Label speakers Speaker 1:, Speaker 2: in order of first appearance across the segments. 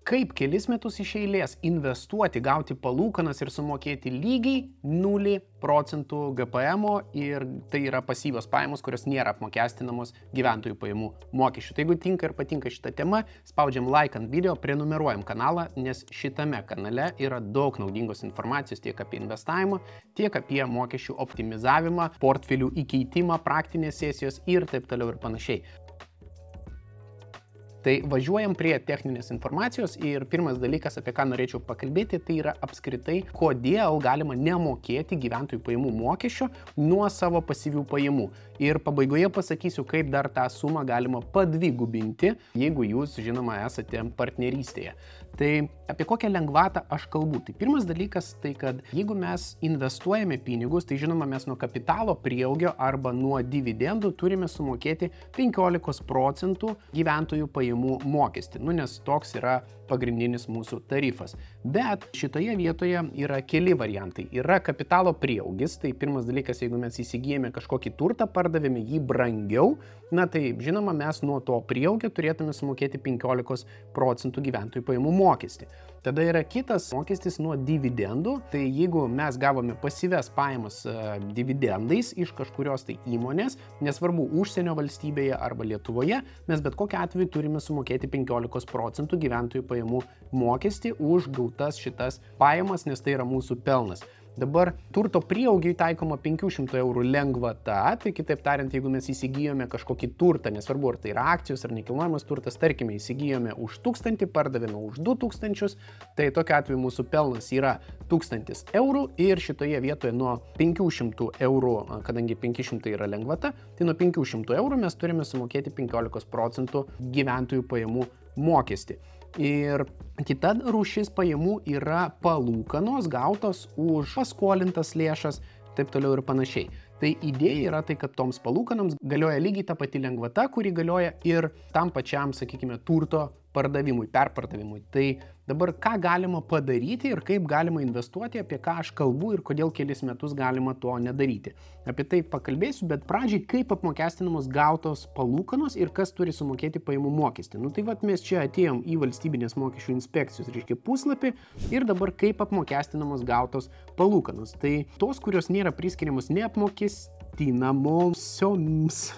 Speaker 1: Kaip kelis metus iš eilės investuoti, gauti palūkanas ir sumokėti lygiai 0 procentų GPM ir tai yra pasyvios pajamos, kurios nėra apmokestinamos gyventojų pajamų mokesčių. Tai jeigu tinka ir patinka šita tema, spaudžiam like ant video, prenumeruojam kanalą, nes šitame kanale yra daug naudingos informacijos tiek apie investavimą, tiek apie mokesčių optimizavimą, portfelių įkeitimą, praktinės sesijos ir taip toliau ir panašiai. Tai važiuojam prie techninės informacijos ir pirmas dalykas, apie ką norėčiau pakalbėti, tai yra apskritai, kodėl galima nemokėti gyventojų pajamų mokesčio nuo savo pasyvių pajamų. Ir pabaigoje pasakysiu, kaip dar tą sumą galima padvigubinti, jeigu jūs, žinoma, esate partnerystėje. Tai apie kokią lengvatą aš kalbu? Tai pirmas dalykas, tai kad jeigu mes investuojame pinigus, tai žinoma, mes nuo kapitalo prieaugio arba nuo dividendų turime sumokėti 15 procentų gyventojų pajamų mokestį, nes toks yra pagrindinis mūsų tarifas. Bet šitoje vietoje yra keli variantai. Yra kapitalo prieaugis, tai pirmas dalykas, jeigu mes įsigijame kažkokį turtą, pardavėme jį brangiau, tai žinoma, mes nuo to prieaugio turėtume sumokėti 15 procentų gyventojų pajamų mokestį. Tada yra kitas mokestis nuo dividendų, tai jeigu mes gavome pasyvias pajamas dividendais iš kažkurios tai įmonės, nesvarbu užsienio valstybėje arba Lietuvoje, mes bet kokiu atveju turime sumokėti 15 procentų gyventojų pajamų mokestį už gautas šitas pajamas, nes tai yra mūsų pelnas. Dabar turto prieaugiui taikoma 500 eurų lengvata, tai kitaip tariant, jeigu mes įsigijome kažkokį turtą, nesvarbu ar tai yra akcijos ar nekilnojamas turtas, tarkime, įsigijome už 1000, pardavėme už 2000, tai tokiu atveju mūsų pelnas yra 1000 eurų ir šitoje vietoje nuo 500 eurų, kadangi 500 yra lengvata, tai nuo 500 eurų mes turime sumokėti 15 procentų gyventojų pajamų mokestį. Ir kita rūšis pajamų yra palūkanos gautos už paskolintas lėšas, taip toliau ir panašiai. Tai idėja yra tai, kad toms palūkanoms galioja lygiai ta pati lengvata, kuri galioja ir tam pačiam, sakykime, turto pardavimui, perpardavimui. Tai dabar ką galima padaryti ir kaip galima investuoti, apie ką aš kalbu ir kodėl kelis metus galima to nedaryti. Apie tai pakalbėsiu, bet pradžiai kaip apmokestinamos gautos palūkanos ir kas turi sumokėti pajamų mokestį. Tai vat mes čia atėjom į valstybinės mokesčių inspekcijos, puslapį ir dabar kaip apmokestinamos gautos palūkanos. Tai tos, kurios nėra priskiriamos neapmokestinamoms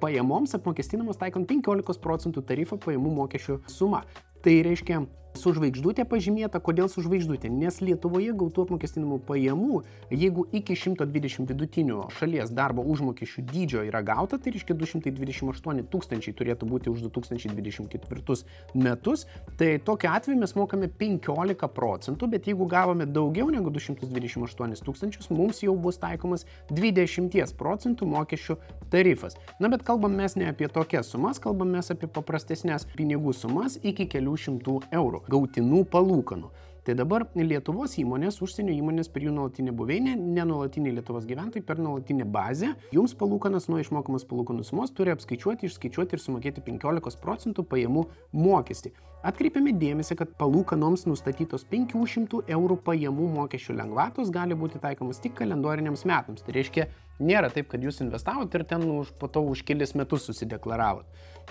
Speaker 1: pajamoms, apmokestinamos taikant 15 procentų tarifą pajamų mokesčių suma. Tai reiškia su žvaigždutė pažymėta. Kodėl su žvaigždutė? Nes Lietuvoje gautų apmokestinamų pajamų, jeigu iki 120 vidutinių šalies darbo užmokesčių dydžio yra gauta, tai reiškia 228 tūkstančiai turėtų būti už 2024 metus, tai tokiu atveju mes mokame 15 procentų, bet jeigu gavome daugiau negu 228 tūkstančius, mums jau bus taikomas 20 procentų mokesčių tarifas. Bet kalbam mes ne apie tokias sumas, kalbam mes apie paprastesnės pinigų sumas iki kelių šimtų eurų gautinų palūkanų. Tai dabar Lietuvos įmonės, užsienio įmonės per jų nuolatinę buveinę, nenuolatiniai Lietuvos gyventojai per nuolatinę bazę, jums palūkanas nuo išmokamas palūkanų sumos turi apskaičiuoti, išskaičiuoti ir sumokėti 15 procentų pajamų mokestį. Atkreipiame dėmesį, kad palūkanoms nustatytos 500 eurų pajamų mokesčių lengvatos gali būti taikomas tik kalendoriniams metams. Tai reiškia, nėra taip, kad jūs investavot ir ten po to už kelis metus susideklaravot.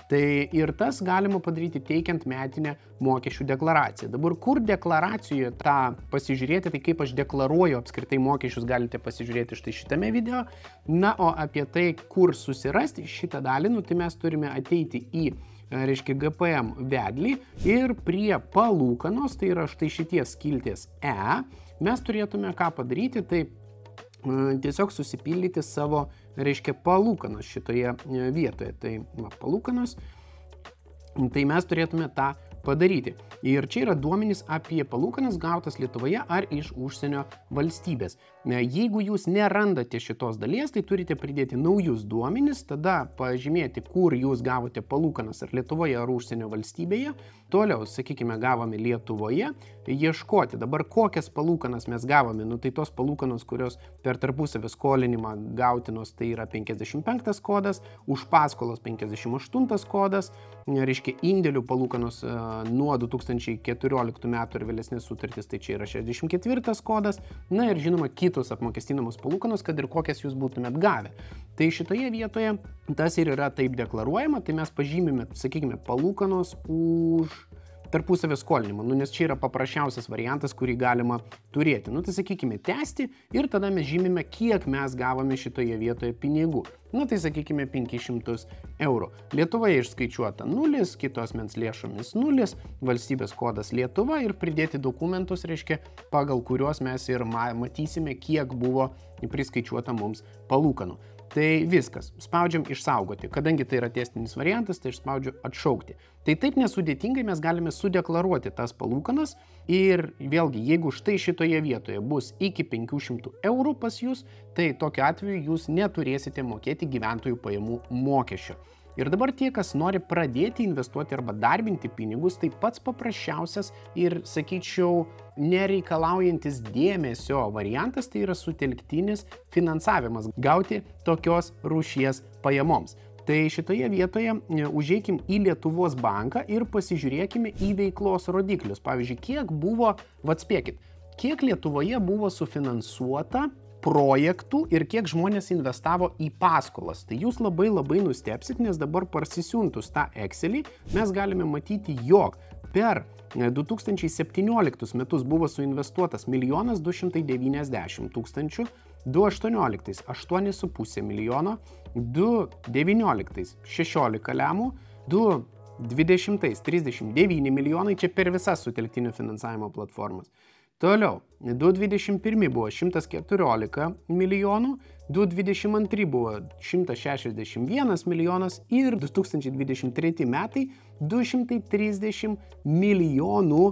Speaker 1: Tai ir tas galima padaryti teikiant metinę mokesčių deklaraciją. Dabar kur deklaracijoje tą pasižiūrėti, tai kaip aš deklaruoju apskritai mokesčius, galite pasižiūrėti štai šitame video. O apie tai, kur susirasti šitą dalį, tai mes turime ateiti į GPM vedlį ir prie palūkanos, tai yra štai šities skilties E, mes turėtume ką padaryti, tai tiesiog susipildyti savo, palūkanos šitoje vietoje. Tai palūkanos, tai mes turėtume tą padaryti. Ir čia yra duomenys apie palūkanas gautas Lietuvoje ar iš užsienio valstybės. Jeigu jūs nerandate šitos dalies, tai turite pridėti naujus duomenys, tada pažymėti, kur jūs gavote palūkanas ar Lietuvoje ar užsienio valstybėje. Toliau, sakykime, gavome Lietuvoje, ieškoti dabar kokias palūkanas mes gavome. Tai tos palūkanos, kurios per tarpusavio skolinimą gautinos, tai yra 55 kodas, už paskolos 58 kodas, indėlių palūkanos nuo 2014 metų ir vėlesnės sutartys, tai čia yra 64 kodas, ir žinoma kitos apmokestinamos palūkanos, kad ir kokias jūs būtumėt gavę. Tai šitoje vietoje tas ir yra taip deklaruojama, tai mes pažymime, sakykime, palūkanos už, tarpusavio skolinimą, nes čia yra paprasčiausias variantas, kurį galima turėti. Tai sakykime tęsti ir tada mes žymime, kiek mes gavome šitoje vietoje pinigų. Tai sakykime 500 eurų. Lietuvoje išskaičiuota 0, kitos mens lėšomis 0, valstybės kodas Lietuva ir pridėti dokumentus, reiškia, pagal kuriuos mes ir matysime, kiek buvo priskaičiuota mums palūkanų. Tai viskas. Spaudžiam išsaugoti. Kadangi tai yra testinis variantas, tai aš spaudžiu atšaukti. Tai taip nesudėtingai mes galime sudeklaruoti tas palūkanas ir vėlgi, jeigu štai šitoje vietoje bus iki 500 eurų pas jūs, tai tokiu atveju jūs neturėsite mokėti gyventojų pajamų mokesčio. Ir dabar tie, kas nori pradėti investuoti arba darbinti pinigus, tai pats paprasčiausias ir, sakyčiau, nereikalaujantis dėmesio variantas, tai yra sutelktinis finansavimas gauti tokios rūšies pajamoms. Tai šitoje vietoje užeikim į Lietuvos banką ir pasižiūrėkime į veiklos rodiklius. Pavyzdžiui, kiek buvo, atspėkit, kiek Lietuvoje buvo sufinansuota projektų ir kiek žmonės investavo į paskolas. Tai jūs labai nustebsit, nes dabar parsisiuntus tą Excelį mes galime matyti, jog per 2017 metus buvo suinvestuotas 1 290 000, 2018 8,5 milijono, 2019 16 lemų, 2020 39 milijonai, čia per visas sutelktinio finansavimo platformas. Toliau, 2021 buvo 114 milijonų, 2022 buvo 161 milijonas ir 2023 metai 230 milijonų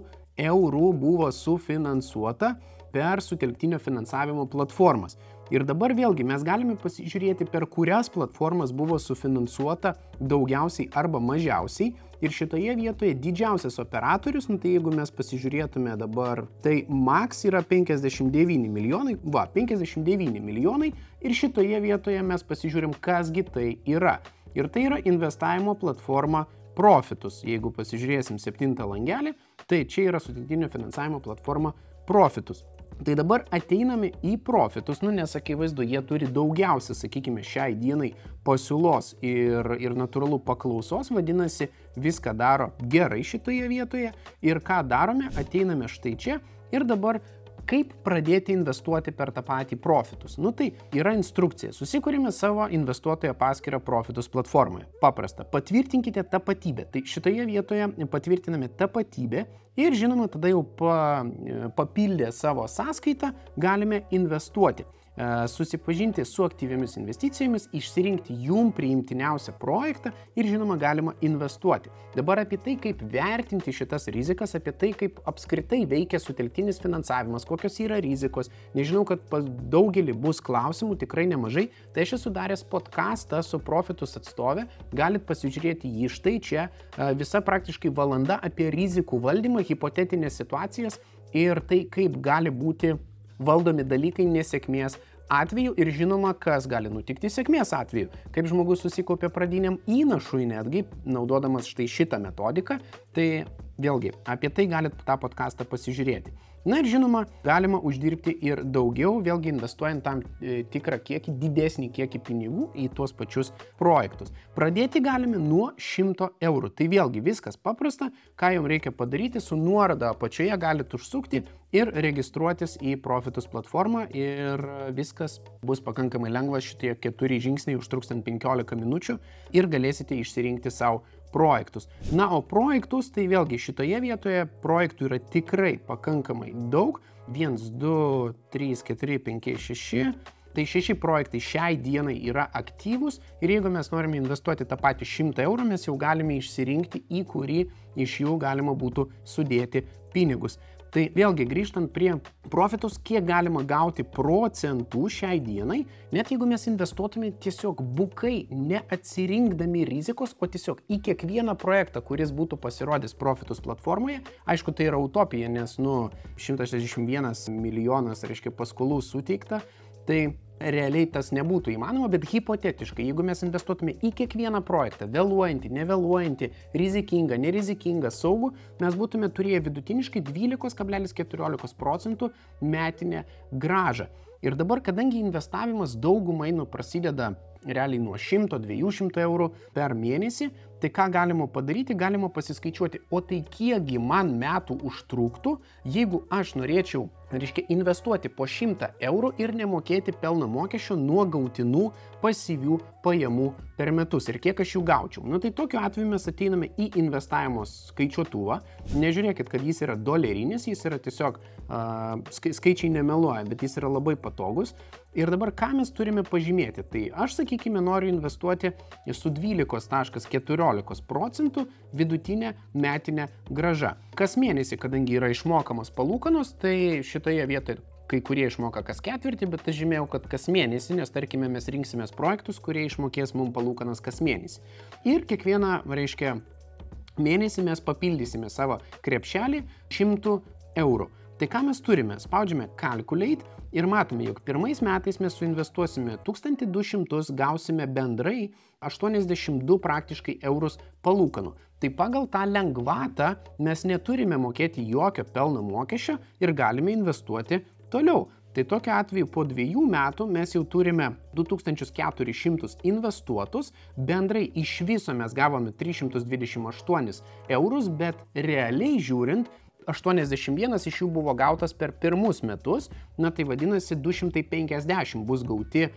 Speaker 1: eurų buvo sufinansuota per sutelktinio finansavimo platformas. Ir dabar vėlgi mes galime pasižiūrėti, per kurias platformas buvo sufinansuota daugiausiai arba mažiausiai. Ir šitoje vietoje didžiausias operatorius, tai jeigu mes pasižiūrėtume dabar, tai Max yra 59 milijonai, 59 milijonai ir šitoje vietoje mes pasižiūrim, kasgi tai yra. Ir tai yra investavimo platforma Profitus. Jeigu pasižiūrėsim 7 langelį, tai čia yra sutelktinio finansavimo platforma Profitus. Tai dabar ateiname į Profitus, nes akivaizdu, jie turi daugiausia, sakykime, šiai dienai pasiūlos ir natūralų paklausos, vadinasi, viską daro gerai šitoje vietoje. Ir ką darome, ateiname štai čia ir dabar kaip pradėti investuoti per tą patį Profitus. Tai yra instrukcija. Susikūrėme savo investuotojo paskyrą Profitus platformoje. Paprasta. Patvirtinkite tapatybę. Tai šitoje vietoje patvirtiname tapatybę ir žinoma, tada jau papildę savo sąskaitą galime investuoti. Susipažinti su aktyviamis investicijomis, išsirinkti jum priimtiniausią projektą ir žinoma galima investuoti. Dabar apie tai, kaip vertinti šitas rizikas, apie tai, kaip apskritai veikia sutelktinis finansavimas, kokios yra rizikos. Nežinau, kad pas daugelį bus klausimų, tikrai nemažai. Tai aš esu daręs podcastą su Profitus atstovė, galit pasižiūrėti jį štai čia, visa praktiškai valanda apie rizikų valdymą, hipotetinės situacijas ir tai, kaip gali būti valdomi dalykai nesėkmės atveju ir žinoma, kas gali nutikti sėkmės atveju. Kaip žmogus susikaupė pradiniam įnašui netgi, naudodamas štai šitą metodiką, tai vėlgi apie tai galit tą podcastą pasižiūrėti. Na ir žinoma, galima uždirbti ir daugiau, vėlgi investuojant tam tikrą kiekį, didesnį kiekį pinigų į tuos pačius projektus. Pradėti galime nuo 100 eurų. Tai vėlgi viskas paprasta, ką jums reikia padaryti, su nuoroda apačioje galite užsukti ir registruotis į Profitus platformą ir viskas bus pakankamai lengva, šitie 4 žingsniai užtruks 15 minučių ir galėsite išsirinkti savo projektus. Na, o projektus, tai vėlgi šitoje vietoje projektų yra tikrai pakankamai daug. 1, 2, 3, 4, 5, 6. Tai 6 projektai šiai dienai yra aktyvūs ir jeigu mes norime investuoti tą patį 100 eurų, mes jau galime išsirinkti, į kurį iš jų galima būtų sudėti pinigus. Tai vėlgi grįžtant prie Profitus, kiek galima gauti procentų šiai dienai, net jeigu mes investuotume tiesiog bukai, neatsirinkdami rizikos, o tiesiog į kiekvieną projektą, kuris būtų pasirodęs Profitus platformoje. Aišku, tai yra utopija, nes 161 milijonas, reiškia, paskolų suteikta, tai realiai tas nebūtų įmanoma, bet hipotetiškai, jeigu mes investuotume į kiekvieną projektą, vėluojantį, nevėluojantį, rizikingą, nerizikingą, saugų, mes būtume turėję vidutiniškai 12,14% metinę grąžą. Ir dabar, kadangi investavimas daugumai prasideda realiai nuo 100-200 eurų per mėnesį, Tai ką galima padaryti? Galima pasiskaičiuoti, o tai kiekgi man metų užtruktų, jeigu aš norėčiau, investuoti po 100 eurų ir nemokėti pelno mokesčio nuo gautinų pasyvių pajamų per metus ir kiek aš jų gaučiau. Tai tokiu atveju mes ateiname į investavimo skaičiuotuvą. Nežiūrėkit, kad jis yra dolerinis, jis yra tiesiog, skaičiai nemeluoja, bet jis yra labai patogus. Ir dabar ką mes turime pažymėti? Tai aš, sakykime, noriu investuoti su 12,14% vidutinė metinė grąža. Kas mėnesį, kadangi yra išmokamos palūkanos, tai šitoje vietoje kai kurie išmoka kas ketvirtį, bet aš žymėjau, kad kas mėnesį, nes tarkime mes rinksimės projektus, kurie išmokės mums palūkanas kas mėnesį. Ir kiekvieną, mėnesį mes papildysime savo krepšelį 100 eurų. Tai ką mes turime? Spaudžiame Calculate ir matome, jog pirmais metais mes suinvestuosime 1200, gausime bendrai 82 praktiškai eurus palūkanų. Tai pagal tą lengvatą mes neturime mokėti jokio pelno mokesčio ir galime investuoti toliau. Tai tokiu atveju po 2 metų mes jau turime 2400 investuotus, bendrai iš viso mes gavome 328 eurus, bet realiai žiūrint, 81 iš jų buvo gautas per pirmus metus, tai vadinasi 250 bus gauti,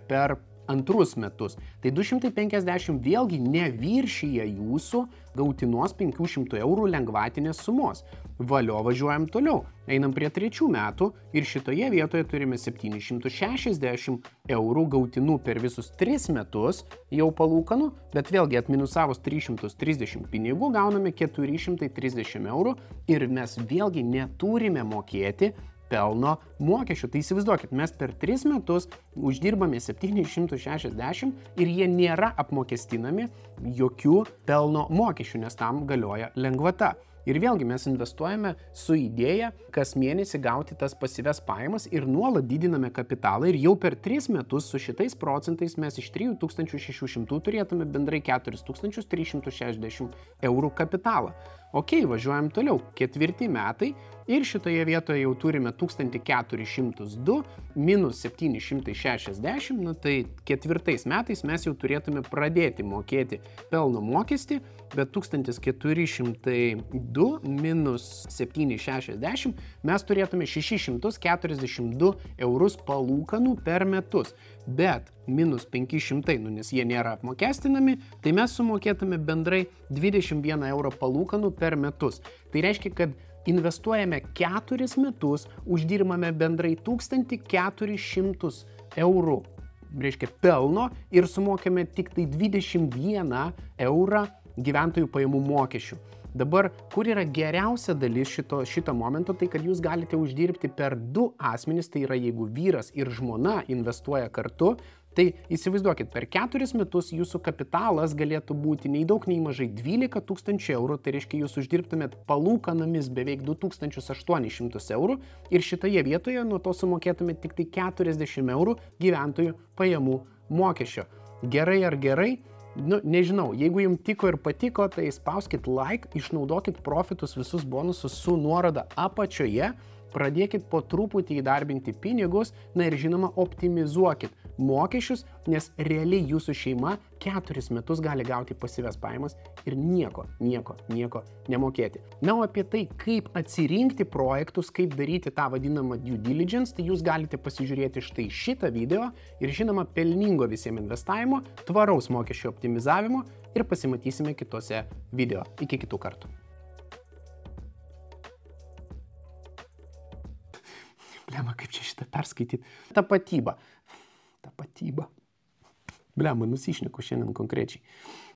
Speaker 1: per antrus metus. Tai 250 vėlgi neviršyja jūsų gautinos 500 eurų lengvatinės sumos. Valio, važiuojam toliau. Einam prie 3 metų ir šitoje vietoje turime 760 eurų gautinų per visus 3 metus jau palūkanų, bet vėlgi atminusavus 330 pinigų gauname 430 eurų ir mes vėlgi neturime mokėti pelno mokesčių. Tai įsivaizduokit, mes per 3 metus uždirbame 760 ir jie nėra apmokestinami jokių pelno mokesčių, nes tam galioja lengvata. Ir vėlgi mes investuojame su idėja kas mėnesį gauti tas pasyvias pajamas ir nuolat didiname kapitalą ir jau per 3 metus su šitais procentais mes iš 3600 turėtume bendrai 4360 eurų kapitalą. Ok, važiuojam toliau. 4 metai ir šitoje vietoje jau turime 1402 minus 760, tai 4 metais mes jau turėtume pradėti mokėti pelno mokestį, bet 1402 minus 760 mes turėtume 642 eurus palūkanų per metus. Bet minus 500, nes jie nėra apmokestinami, tai mes sumokėtume bendrai 21 eurų palūkanų per metus. Tai reiškia, kad investuojame 4 metus, uždirbame bendrai 1400 eurų, pelno ir sumokėme tik tai 21 eurą gyventojų pajamų mokesčių. Dabar, kur yra geriausia dalis šito momento, tai kad jūs galite uždirbti per 2 asmenys, tai yra jeigu vyras ir žmona investuoja kartu, tai įsivaizduokit, per 4 metus jūsų kapitalas galėtų būti nei daug nei mažai 12 000 eurų, tai reiškia jūs uždirbtumėt palūkanomis beveik 2800 eurų ir šitoje vietoje nuo to sumokėtumėt tik tai 40 eurų gyventojų pajamų mokesčio. Gerai ar gerai? Nežinau, jeigu jums tiko ir patiko, tai spauskit like, išnaudokit profitus visus bonusus su nuoroda apačioje, pradėkit po truputį įdarbinti pinigus, ir žinoma optimizuokit mokesčius, nes realiai jūsų šeima 4 metus gali gauti pasyvias pajamas ir nieko nemokėti. O apie tai, kaip atsirinkti projektus, kaip daryti tą vadinamą due diligence, tai jūs galite pasižiūrėti štai šitą video ir žinoma pelningo visiems investavimo, tvaraus mokesčio optimizavimo ir pasimatysime kitose video. Iki kitų kartų. Blema, kaip čia šitą perskaityti? Tapatyba. Blema, nusišneku šiandien konkrečiai.